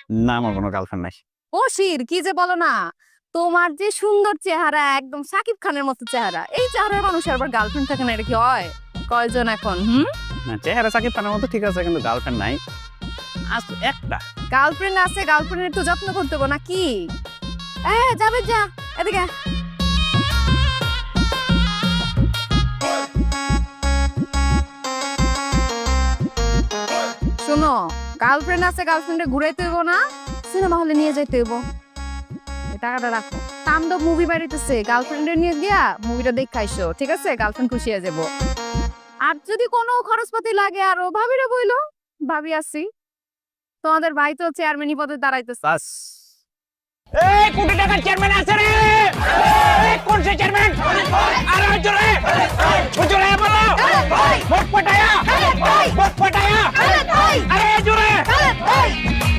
না, আমার কোনো গার্লফ্রেন্ড নাই। ও শির, কি যে বলো না, তোমার যে সুন্দর চেহারা, একদম সাকিব খানের মতো চেহারা, এই চেহারার মানুষের আবার গার্লফ্রেন্ড থাকে না, এটা কি হয়? কয়জন এখন? না, চেহারা সাকিব খানের মতো ঠিক আছে, কিন্তু গার্লফ্রেন্ড নাই। আজ একটা। গার্লফ্রেন্ড আছে, গার্লফ্রেন্ডের তো যত্ন করতে হবে নাকি? যাবে যা, এদিকে আয়। শোনো, গার্লফ্রেন্ড আছে, গার্লফ্রেন্ডে ঘুরাইতে হইব না, সিনেমা হলে নিয়ে যাইতে হইব। এই টাকাটা রাখো। তাণ্ডব মুভি বাড়িতেছে, গার্লফ্রেন্ডে নিয়ে গিয়া মুভিটা দেখাইছো, ঠিক আছে? গার্লফ্রেন্ড খুশি হয়ে যাবো। আর যদি কোনো খরচপাতি লাগে আরো ভাবিরে বইলো, ভাবি আছি। তোমাদের ভাই তো চেয়ারম্যানই পদে দাঁড়াইতেছে। বাস। এই কোটি টাকার চেয়ারম্যান আছে রে। এই কোন সে চেয়ারম্যান? আরে জোরে জোরে বলো। ভোট পটায়া ভোট পটায়া। আরে